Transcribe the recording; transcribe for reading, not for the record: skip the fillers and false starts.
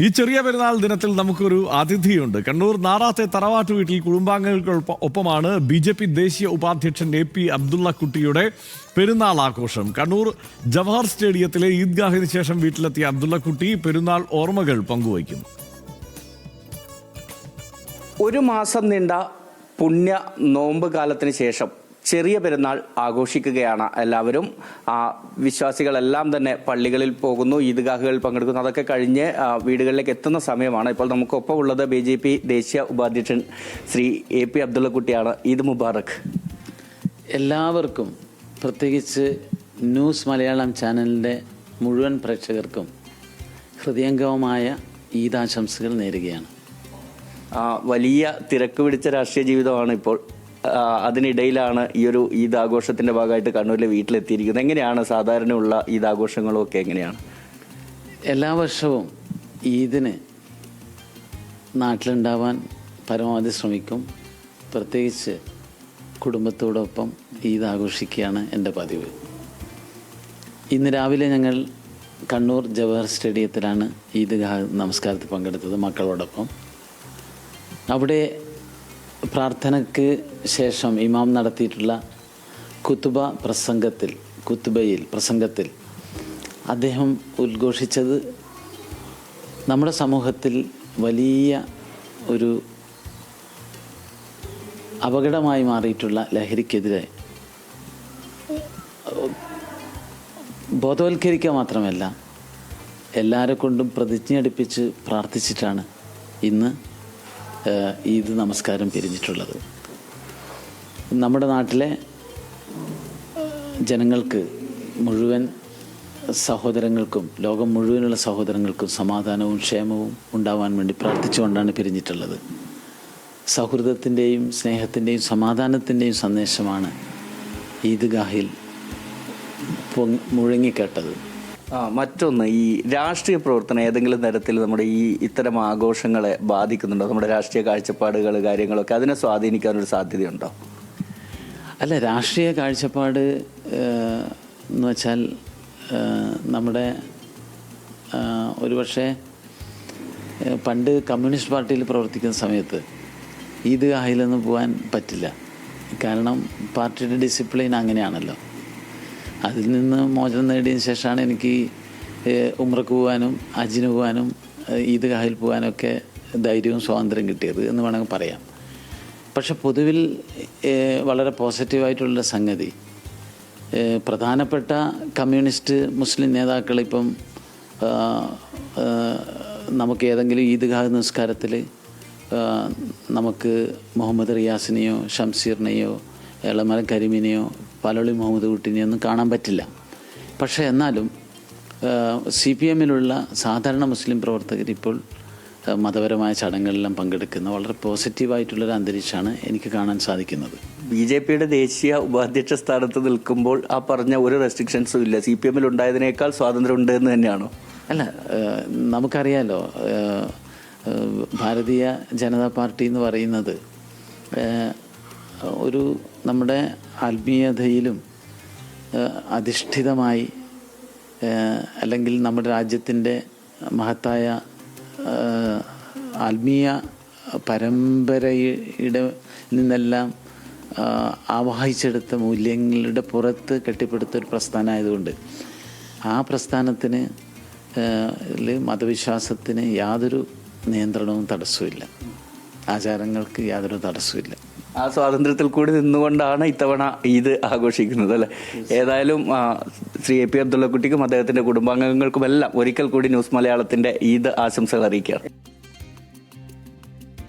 ഈ ചെറിയ പെരുന്നാൾ ദിനത്തിൽ നമുക്കൊരു അതിഥിയുണ്ട്. കണ്ണൂർ നാറാത്തെ തറവാട്ട് വീട്ടിൽ കുടുംബാംഗങ്ങൾക്കൊപ്പമാണ് BJP ദേശീയ ഉപാധ്യക്ഷൻ AP അബ്ദുള്ള കുട്ടിയുടെ പെരുന്നാൾ ആഘോഷം. കണ്ണൂർ ജവഹർ സ്റ്റേഡിയത്തിലെ ഈദ്ഗാഹിന് ശേഷം വീട്ടിലെത്തിയ അബ്ദുള്ള കുട്ടി പെരുന്നാൾ ഓർമ്മകൾ പങ്കുവയ്ക്കുന്നു. ഒരു മാസം നീണ്ട പുണ്യ നോമ്പ് കാലത്തിന് ശേഷം ചെറിയ പെരുന്നാൾ ആഘോഷിക്കുകയാണ് എല്ലാവരും. വിശ്വാസികളെല്ലാം തന്നെ പള്ളികളിൽ പോകുന്നു, ഈദ്ഗാഹുകളിൽ പങ്കെടുക്കുന്നു. അതൊക്കെ കഴിഞ്ഞ് വീടുകളിലേക്ക് എത്തുന്ന സമയമാണ്. ഇപ്പോൾ നമുക്കൊപ്പം ഉള്ളത് BJP ദേശീയ ഉപാധ്യക്ഷൻ ശ്രീ AP അബ്ദുള്ള കുട്ടിയാണ്. ഈദ് മുബാറക്. എല്ലാവർക്കും, പ്രത്യേകിച്ച് ന്യൂസ് മലയാളം ചാനലിൻ്റെ മുഴുവൻ പ്രേക്ഷകർക്കും ഹൃദയംഗമമായ ഈദാശംസകൾ നേരുകയാണ്. വലിയ തിരക്ക് പിടിച്ച രാഷ്ട്രീയ ജീവിതമാണ് ഇപ്പോൾ. അതിനിടയിലാണ് ഈ ഒരു ഈദ് ആഘോഷത്തിന്റെ ഭാഗമായിട്ട് കണ്ണൂരിലെ വീട്ടിലെത്തിയിരിക്കുന്നത്. എങ്ങനെയാണ് സാധാരണയുള്ള ഈദ് ആഘോഷങ്ങളും ഒക്കെ എങ്ങനെയാണ്? എല്ലാ വർഷവും ഈദിന് നാട്ടിലുണ്ടാവാൻ പരമാവധി ശ്രമിക്കും. പ്രത്യേകിച്ച് കുടുംബത്തോടൊപ്പം ഈദ് ആഘോഷിക്കുകയാണ് എൻ്റെ പതിവ്. ഇന്ന് രാവിലെ ഞങ്ങൾ കണ്ണൂർ ജവഹർ സ്റ്റേഡിയത്തിലാണ് ഈദ്ഗാഹ് നമസ്കാരത്തിൽ പങ്കെടുത്തത് മക്കളോടൊപ്പം. അവിടെ പ്രാർത്ഥനയ്ക്ക് ശേഷം ഇമാം നടത്തിയിട്ടുള്ള പ്രസംഗത്തിൽ അദ്ദേഹം ഉദ്ഘോഷിച്ചത് നമ്മുടെ സമൂഹത്തിൽ വലിയ ഒരു അപകടമായി മാറിയിട്ടുള്ള ലഹരിക്കെതിരെ ബോധവൽക്കരിക്കുക മാത്രമല്ല, എല്ലാവരെ കൊണ്ടും പ്രതിജ്ഞയെടുപ്പിച്ച് പ്രാർത്ഥിച്ചിട്ടാണ് ഇന്ന് ഈദ് നമസ്കാരം പിരിഞ്ഞിട്ടുള്ളത്. നമ്മുടെ നാട്ടിലെ ജനങ്ങൾക്ക് മുഴുവൻ സഹോദരങ്ങൾക്കും, ലോകം മുഴുവനുള്ള സഹോദരങ്ങൾക്കും സമാധാനവും ക്ഷേമവും ഉണ്ടാവാൻ വേണ്ടി പ്രാർത്ഥിച്ചുകൊണ്ടാണ് പിരിഞ്ഞിട്ടുള്ളത്. സൗഹൃദത്തിൻ്റെയും സ്നേഹത്തിൻ്റെയും സമാധാനത്തിൻ്റെയും സന്ദേശമാണ് ഈദ്ഗാഹിൽ മുഴങ്ങിക്കേട്ടത്. മറ്റൊന്ന്, ഈ രാഷ്ട്രീയ പ്രവർത്തനം ഏതെങ്കിലും തരത്തിൽ നമ്മുടെ ഇത്തരം ആഘോഷങ്ങളെ ബാധിക്കുന്നുണ്ടോ? നമ്മുടെ രാഷ്ട്രീയ കാഴ്ചപ്പാടുകൾ, കാര്യങ്ങളൊക്കെ അതിനെ സ്വാധീനിക്കാനൊരു സാധ്യതയുണ്ടോ? അല്ല, രാഷ്ട്രീയ കാഴ്ചപ്പാട് എന്ന് വെച്ചാൽ നമ്മുടെ ഒരുപക്ഷെ പണ്ട് കമ്മ്യൂണിസ്റ്റ് പാർട്ടിയിൽ പ്രവർത്തിക്കുന്ന സമയത്ത് ഈദ്ഗാഹിലൊന്നും പോകാൻ പറ്റില്ല. കാരണം പാർട്ടിയുടെ ഡിസിപ്ലിൻ അങ്ങനെയാണല്ലോ. അതിൽ നിന്ന് മോചനം നേടിയതിന് ശേഷമാണ് എനിക്ക് ഉംറക്ക് പോകാനും ഹജ്ജിന് പോകാനും ഈദ്ഗാഹിൽ പോകാനൊക്കെ ധൈര്യവും സ്വാതന്ത്ര്യം കിട്ടിയത് എന്ന് വേണമെങ്കിൽ പറയാം. പക്ഷെ പൊതുവിൽ വളരെ പോസിറ്റീവായിട്ടുള്ള സംഗതി, പ്രധാനപ്പെട്ട കമ്മ്യൂണിസ്റ്റ് മുസ്ലിം നേതാക്കളിപ്പം നമുക്ക് ഏതെങ്കിലും ഈദ്ഗാഹ് നിസ്കാരത്തിൽ നമുക്ക് മുഹമ്മദ് റിയാസിനെയോ ഷംസീറിനെയോ എളമരം കരീമിനെയോ പാലോളി മുഹമ്മദ് കുട്ടിനെയോ ഒന്നും കാണാൻ പറ്റില്ല. പക്ഷേ എന്നാലും CPMലുള്ള സാധാരണ മുസ്ലിം പ്രവർത്തകർ ഇപ്പോൾ മതപരമായ ചടങ്ങുകളിലെല്ലാം പങ്കെടുക്കുന്ന വളരെ പോസിറ്റീവായിട്ടുള്ളൊരു അന്തരീക്ഷമാണ് എനിക്ക് കാണാൻ സാധിക്കുന്നത്. BJPയുടെ ദേശീയ ഉപാധ്യക്ഷ സ്ഥാനത്ത് നിൽക്കുമ്പോൾ ആ പറഞ്ഞ ഒരു റെസ്ട്രിക്ഷൻസും ഇല്ല. CPM ഉണ്ടായതിനേക്കാൾ സ്വാതന്ത്ര്യം ഉണ്ട് എന്ന് തന്നെയാണോ? അല്ല, നമുക്കറിയാലോ, ഭാരതീയ ജനതാ പാർട്ടി എന്ന് പറയുന്നത് ഒരു നമ്മുടെ ആത്മീയതയിലും അധിഷ്ഠിതമായി, അല്ലെങ്കിൽ നമ്മുടെ രാജ്യത്തിൻ്റെ മഹത്തായ ആത്മീയ പരമ്പരയുടെ നിന്നെല്ലാം ആവാഹിച്ചെടുത്ത മൂല്യങ്ങളുടെ പുറത്ത് കെട്ടിപ്പടുത്ത ഒരു പ്രസ്ഥാനമായതുകൊണ്ട് ആ പ്രസ്ഥാനത്തിന് മതവിശ്വാസത്തിന് യാതൊരു നിയന്ത്രണവും തടസ്സമില്ല, ആചാരങ്ങൾക്ക് യാതൊരു തടസ്സമില്ല. ആ സ്വാതന്ത്ര്യത്തിൽ കൂടി നിന്നുകൊണ്ടാണ് ഇത്തവണ ഈദ് ആഘോഷിക്കുന്നത്, അല്ലേ? ഏതായാലും ശ്രീ AP അബ്ദുള്ള കുട്ടിക്കും അദ്ദേഹത്തിന്റെ കുടുംബാംഗങ്ങൾക്കുമെല്ലാം ഒരിക്കൽ കൂടി ന്യൂസ് മലയാളത്തിന്റെ ഈദ് ആശംസകൾ അറിയിക്കുകയാണ്.